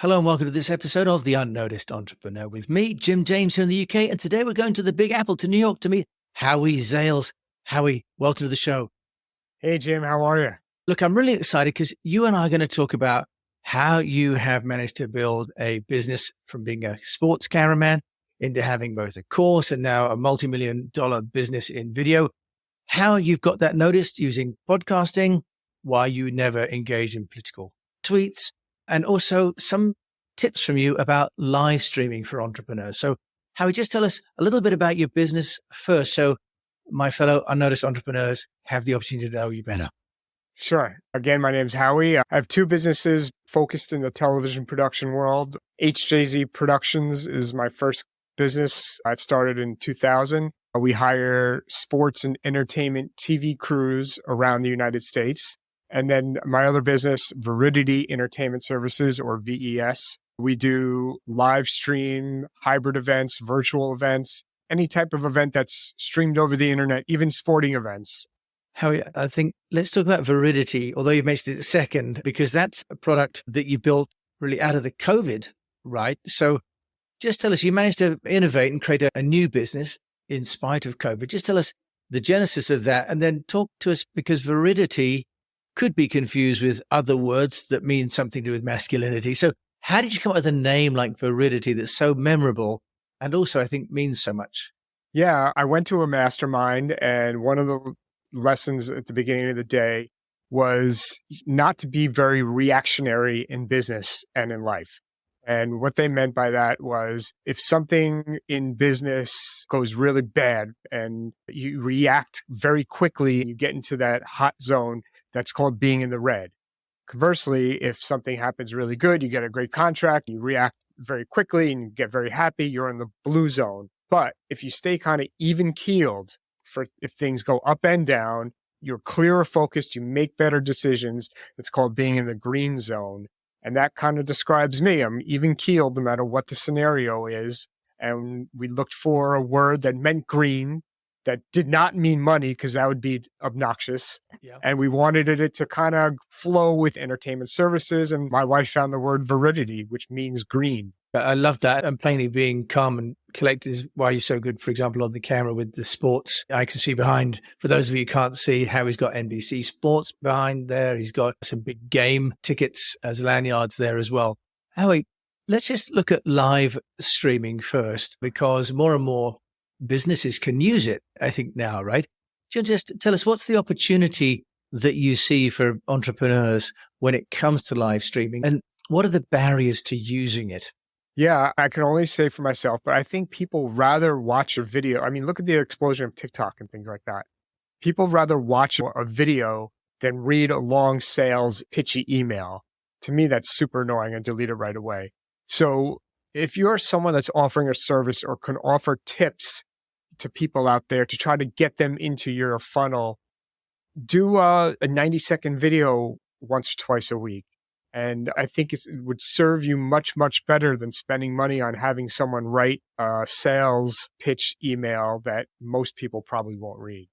Hello and welcome to this episode of The Unnoticed Entrepreneur with me, Jim James here in the UK. And today we're going to the Big Apple to New York to meet Howie Zales. Howie, welcome to the show. Hey, Jim, how are you? Look, I'm really excited because you and I are going to talk about how you have managed to build a business from being a sports cameraman into having both a course and now a multi-million-dollar business in video. How you've got that noticed using podcasting, why you never engage in political tweets, and also some tips from you about live streaming for entrepreneurs. So Howie, just tell us a little bit about your business first, so my fellow unnoticed entrepreneurs have the opportunity to know you better. Sure. Again, my name's Howie. I have two businesses focused in the television production world. HJZ Productions is my first business. I started in 2000. We hire sports and entertainment TV crews around the United States. And then my other business, Viridity Entertainment Services, or VES. We do live stream, hybrid events, virtual events, any type of event that's streamed over the internet, even sporting events. Howie, I think let's talk about Viridity, although you mentioned it second, because that's a product that you built really out of the COVID, right? So just tell us, you managed to innovate and create a new business in spite of COVID. Just tell us the genesis of that and then talk to us, because Viridity could be confused with other words that mean something to do with masculinity. So how did you come up with a name like Viridity that's so memorable and also I think means so much? Yeah, I went to a mastermind, and one of the lessons at the beginning of the day was not to be very reactionary in business and in life. And what they meant by that was if something in business goes really bad and you react very quickly, you get into that hot zone, that's called being in the red. Conversely, if something happens really good, you get a great contract, you react very quickly and you get very happy, you're in the blue zone. But if you stay kind of even keeled for if things go up and down, you're clearer focused, you make better decisions. It's called being in the green zone. And that kind of describes me. I'm even keeled no matter what the scenario is. And we looked for a word that meant green, that did not mean money, because that would be obnoxious. Yeah. And we wanted it to kind of flow with entertainment services. And my wife found the word Viridity, which means green. I love that. And plainly being calm and collected is why you're so good, for example, on the camera with the sports. I can see behind, for those of you who can't see, how he's got NBC Sports behind there. He's got some big game tickets as lanyards there as well. Howie, let's just look at live streaming first, because more and more businesses can use it, I think now, right? Do you just tell us what's the opportunity that you see for entrepreneurs when it comes to live streaming, and what are the barriers to using it? Yeah, I can only say for myself, but I think people rather watch a video. I mean, look at the explosion of TikTok and things like that. People rather watch a video than read a long sales pitchy email. To me, that's super annoying. I delete it right away. So if you're someone that's offering a service or can offer tips to people out there to try to get them into your funnel, do a 90-second video once or twice a week. And I think it would serve you much, much better than spending money on having someone write a sales pitch email that most people probably won't read.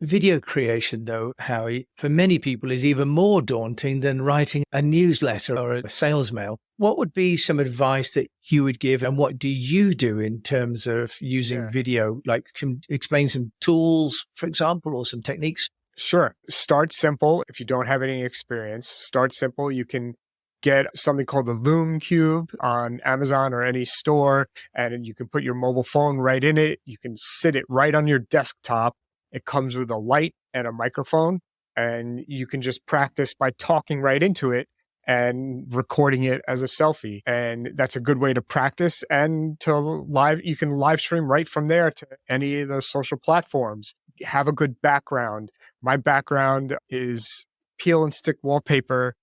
Video creation, though, Howie, for many people is even more daunting than writing a newsletter or a sales mail. What would be some advice that you would give, and what do you do in terms of using video? Like, explain some tools, for example, or some techniques? Sure. Start simple. If you don't have any experience, start simple. You can get something called the Loom Cube on Amazon or any store, and you can put your mobile phone right in it. You can sit it right on your desktop. It comes with a light and a microphone, and you can just practice by talking right into it and recording it as a selfie. And that's a good way to practice and to live. You can live stream right from there to any of those social platforms. Have a good background. My background is peel and stick wallpaper,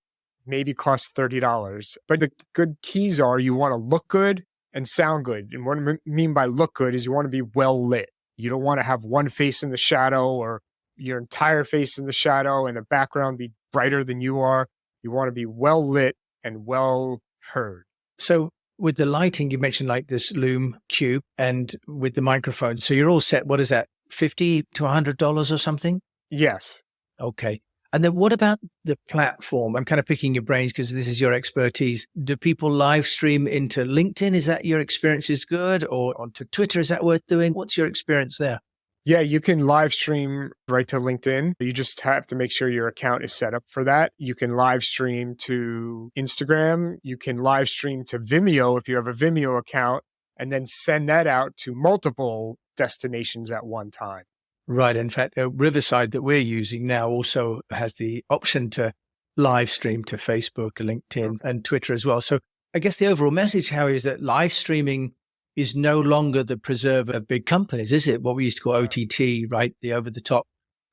maybe costs $30. But the good keys are you want to look good and sound good. And what I mean by look good is you want to be well lit. You don't want to have one face in the shadow or your entire face in the shadow and the background be brighter than you are. You want to be well lit and well heard. So with the lighting, you mentioned like this Loom Cube and with the microphone. So you're all set. What is that? $50 to $100 or something? Yes. Okay. And then what about the platform? I'm kind of picking your brains because this is your expertise. Do people live stream into LinkedIn? Is that your experience is good? Or onto Twitter? Is that worth doing? What's your experience there? Yeah, you can live stream right to LinkedIn. You just have to make sure your account is set up for that. You can live stream to Instagram. You can live stream to Vimeo if you have a Vimeo account, and then send that out to multiple destinations at one time. Right. In fact, Riverside that we're using now also has the option to live stream to Facebook, LinkedIn, and Twitter as well. So I guess the overall message, Howie, is that live streaming is no longer the preserve of big companies, is it? What we used to call OTT, right? The over-the-top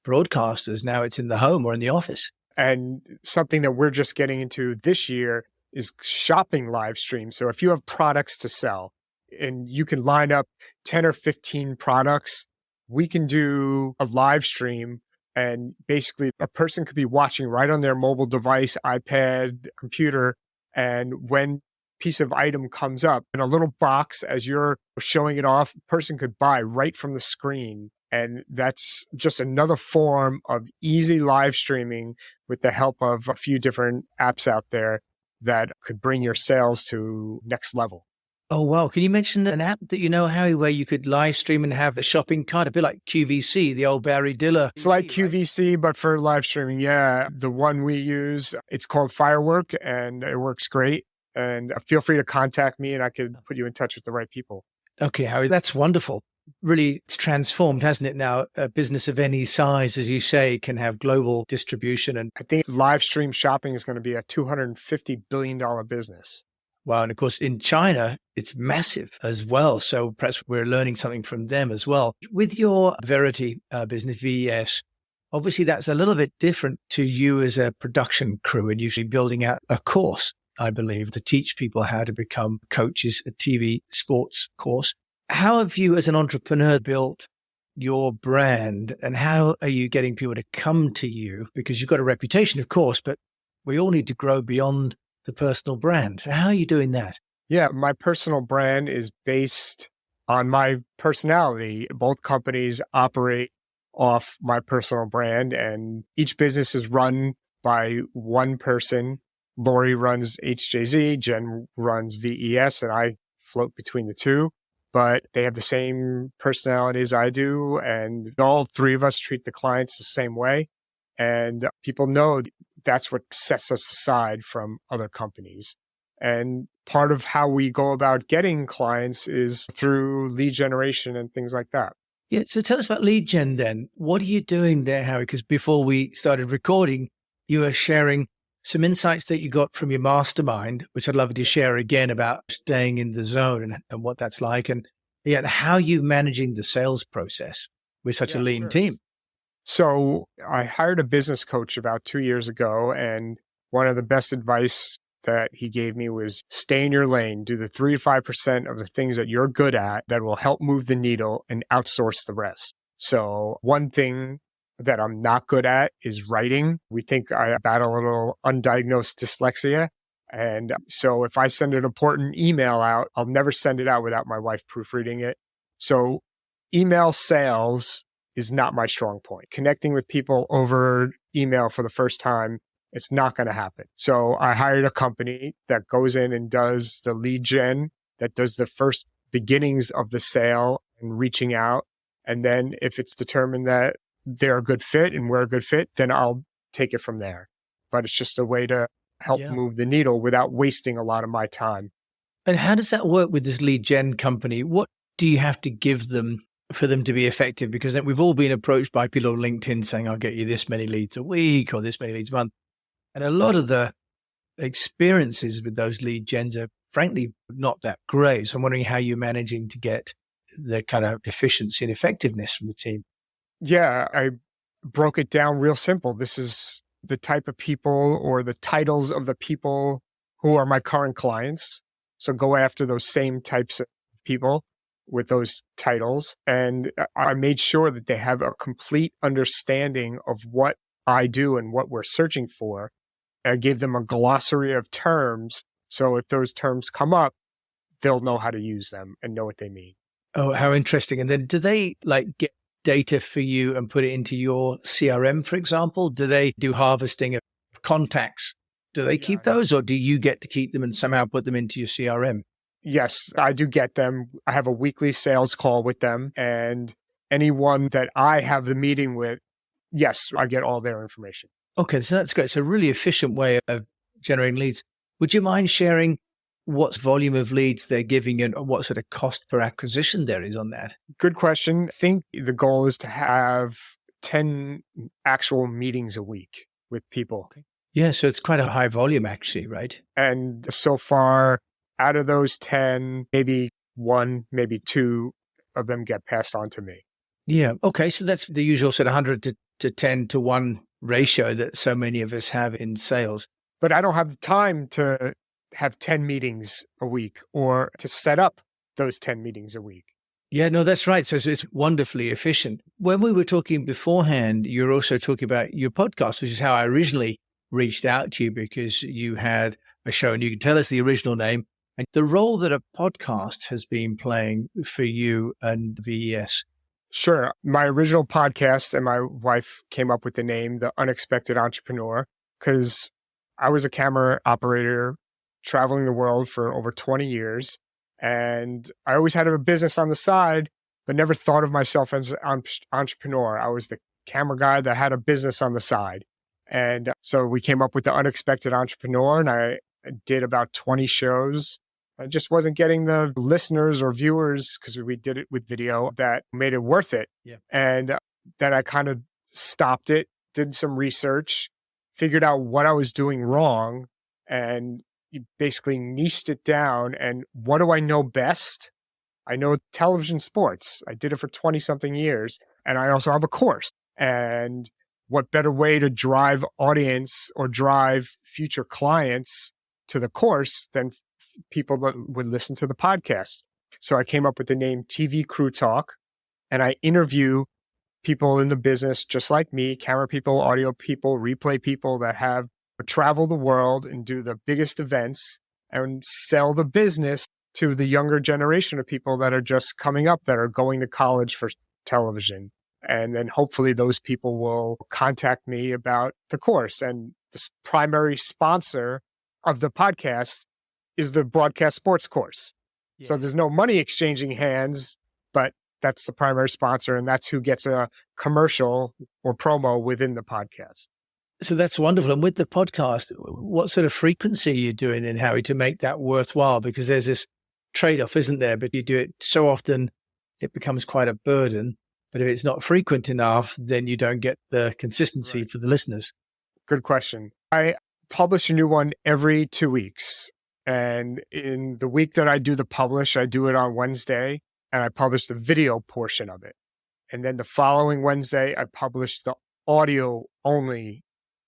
broadcasters. Now it's in the home or in the office. And something that we're just getting into this year is shopping live stream. So if you have products to sell and you can line up 10 or 15 products, we can do a live stream, and basically a person could be watching right on their mobile device, iPad, computer. And when piece of item comes up in a little box, as you're showing it off, a person could buy right from the screen. And that's just another form of easy live streaming with the help of a few different apps out there that could bring your sales to next level. Oh, wow. Can you mention an app that you know, Howie, where you could live stream and have a shopping cart, a bit like QVC, the old Barry Diller? It's like QVC, but for live streaming. Yeah. The one we use, it's called Firework, and it works great. And feel free to contact me and I could put you in touch with the right people. Okay, Howie, that's wonderful. Really, it's transformed, hasn't it? Now, a business of any size, as you say, can have global distribution. And I think live stream shopping is going to be a $250 billion business. wow. And of course, in China, it's massive as well. So perhaps we're learning something from them as well. With your Verity business, VES, obviously that's a little bit different to you as a production crew and usually building out a course, I believe, to teach people how to become coaches, a TV sports course. How have you as an entrepreneur built your brand, and how are you getting people to come to you? Because you've got a reputation, of course, but we all need to grow beyond the personal brand. So how are you doing that? Yeah, my personal brand is based on my personality. Both companies operate off my personal brand, and each business is run by one person. Lori runs HJZ, Jen runs VES, and I float between the two. But they have the same personalities I do, and all three of us treat the clients the same way. And people know that's what sets us aside from other companies. And part of how we go about getting clients is through lead generation and things like that. Yeah. So tell us about lead gen then. What are you doing there, Howie? Because before we started recording, you were sharing some insights that you got from your mastermind, which I'd love you to share again about staying in the zone and what that's like. And yeah, how are you managing the sales process with such a lean team? So I hired a business coach about 2 years ago, and one of the best advice that he gave me was stay in your lane, do the 3 to 5% of the things that you're good at that will help move the needle, and outsource the rest. So one thing that I'm not good at is writing. We think I battle a little undiagnosed dyslexia. And so if I send an important email out, I'll never send it out without my wife proofreading it. So email sales is not my strong point. Connecting with people over email for the first time, it's not going to happen. So I hired a company that goes in and does the lead gen, that does the first beginnings of the sale and reaching out. And then if it's determined that they're a good fit and we're a good fit, then I'll take it from there. But it's just a way to help move the needle without wasting a lot of my time. And how does that work with this lead gen company? What do you have to give them for them to be effective? Because we've all been approached by people on LinkedIn saying, I'll get you this many leads a week or this many leads a month. And a lot of the experiences with those lead gens are frankly not that great. So I'm wondering how you're managing to get the kind of efficiency and effectiveness from the team. Yeah, I broke it down real simple. This is the type of people or the titles of the people who are my current clients. So go after those same types of people with those titles. And I made sure that they have a complete understanding of what I do and what we're searching for. I gave them a glossary of terms. So if those terms come up, they'll know how to use them and know what they mean. Oh, how interesting. And then do they get data for you and put it into your CRM, for example? Do they do harvesting of contacts? Do they keep those, or do you get to keep them and somehow put them into your CRM? Yes, I do get them. I have a weekly sales call with them, and anyone that I have the meeting with, yes, I get all their information. Okay, so that's great. So a really efficient way of generating leads. Would you mind sharing what volume of leads they're giving you and what sort of cost per acquisition there is on that? Good question. I think the goal is to have 10 actual meetings a week with people. Okay. Yeah, so it's quite a high volume actually, right? And so far, out of those 10, maybe one, maybe two of them get passed on to me. Yeah. Okay. So that's the usual sort of 100 to 10 to 1 ratio that so many of us have in sales. But I don't have the time to have 10 meetings a week or to set up those 10 meetings a week. Yeah, no, that's right. So it's wonderfully efficient. When we were talking beforehand, you were also talking about your podcast, which is how I originally reached out to you because you had a show and you can tell us the original name and the role that a podcast has been playing for you and VES. Sure. My original podcast and my wife came up with the name, The Unexpected Entrepreneur, because I was a camera operator traveling the world for over 20 years. And I always had a business on the side, but never thought of myself as an entrepreneur. I was the camera guy that had a business on the side. And so we came up with The Unexpected Entrepreneur, and I did about 20 shows. I just wasn't getting the listeners or viewers, because we did it with video, that made it worth it. Yeah. And then I kind of stopped it, did some research, figured out what I was doing wrong, and basically niched it down. And what do I know best? I know television sports. I did it for 20 something years. And I also have a course. And what better way to drive audience or drive future clients to the course than people that would listen to the podcast? So I came up with the name TV Crew Talk, and I interview people in the business just like me, camera people, audio people, replay people that have travel the world and do the biggest events and sell the business to the younger generation of people that are just coming up, that are going to college for television. And then hopefully those people will contact me about the course. And the primary sponsor of the podcast is the broadcast sports course. Yeah. So there's no money exchanging hands, but that's the primary sponsor. And that's who gets a commercial or promo within the podcast. So that's wonderful. And with the podcast, what sort of frequency are you doing in, Howie, to make that worthwhile? Because there's this trade-off, isn't there? But you do it so often, it becomes quite a burden. But if it's not frequent enough, then you don't get the consistency for the listeners. Good question. I publish a new one every 2 weeks. And in the week that I do the publish, I do it on Wednesday, and I publish the video portion of it. And then the following Wednesday, I publish the audio only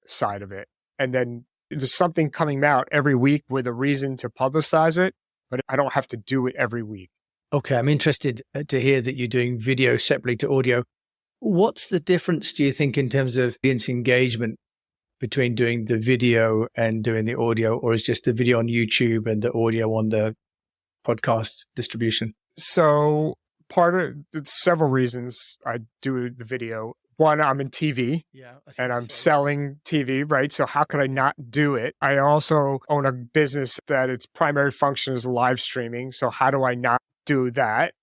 side of it. And then there's something coming out every week with a reason to publicize it, but I don't have to do it every week. Okay, I'm interested to hear that you're doing video separately to audio. What's the difference, do you think, in terms of audience engagement between doing the video and doing the audio, or is just the video on YouTube and the audio on the podcast distribution? So several reasons I do the video. One, I'm in TV and I'm selling TV, right? So how could I not do it? I also own a business that its primary function is live streaming. So how do I not do that?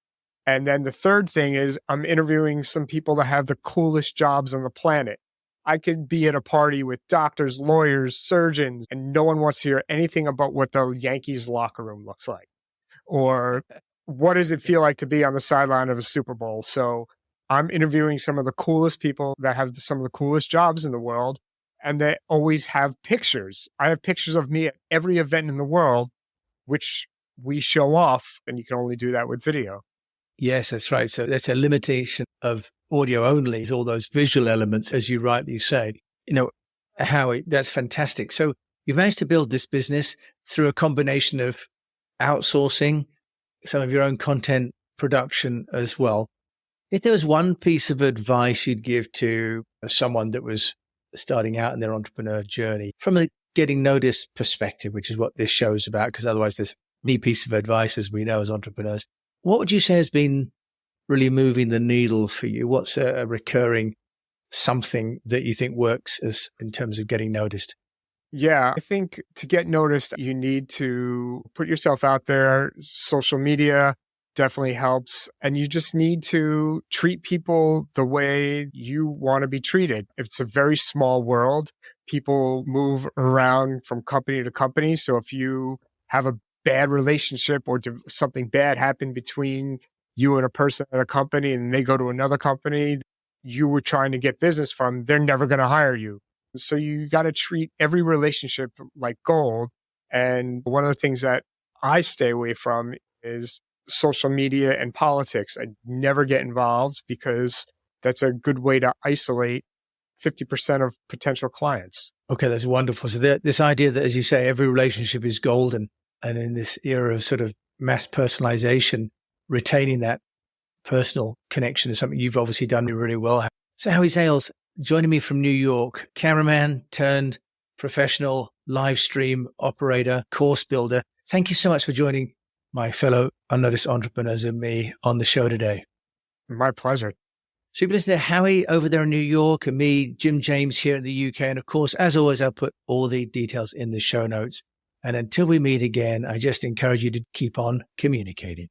And then the third thing is I'm interviewing some people that have the coolest jobs on the planet. I could be at a party with doctors, lawyers, surgeons, and no one wants to hear anything about what the Yankees locker room looks like. Or what does it feel like to be on the sideline of a Super Bowl? So I'm interviewing some of the coolest people that have some of the coolest jobs in the world, and they always have pictures. I have pictures of me at every event in the world, which we show off, and you can only do that with video. Yes, that's right. So that's a limitation of audio only, is all those visual elements, as you rightly say. You know, Howie, that's fantastic. So you've managed to build this business through a combination of outsourcing, some of your own content production as well. If there was one piece of advice you'd give to someone that was starting out in their entrepreneur journey from a getting noticed perspective, which is what this show is about, because otherwise there's any piece of advice, as we know as entrepreneurs, what would you say has been really moving the needle for you? What's a recurring something that you think works as in terms of getting noticed? Yeah, I think to get noticed, you need to put yourself out there. Social media definitely helps. And you just need to treat people the way you want to be treated. It's a very small world. People move around from company to company. So if you have a bad relationship or something bad happen between you and a person at a company and they go to another company you were trying to get business from, they're never going to hire you. So you got to treat every relationship like gold. And one of the things that I stay away from is social media and politics. I never get involved because that's a good way to isolate 50% of potential clients. Okay, that's wonderful. So this idea that, as you say, every relationship is golden, and in this era of sort of mass personalization, retaining that personal connection is something you've obviously done really well. So Howie Zales, joining me from New York, cameraman turned professional live stream operator, course builder. Thank you so much for joining my fellow unnoticed entrepreneurs and me on the show today. My pleasure. So you've been listening to Howie over there in New York and me, Jim James here in the UK. And of course, as always, I'll put all the details in the show notes. And until we meet again, I just encourage you to keep on communicating.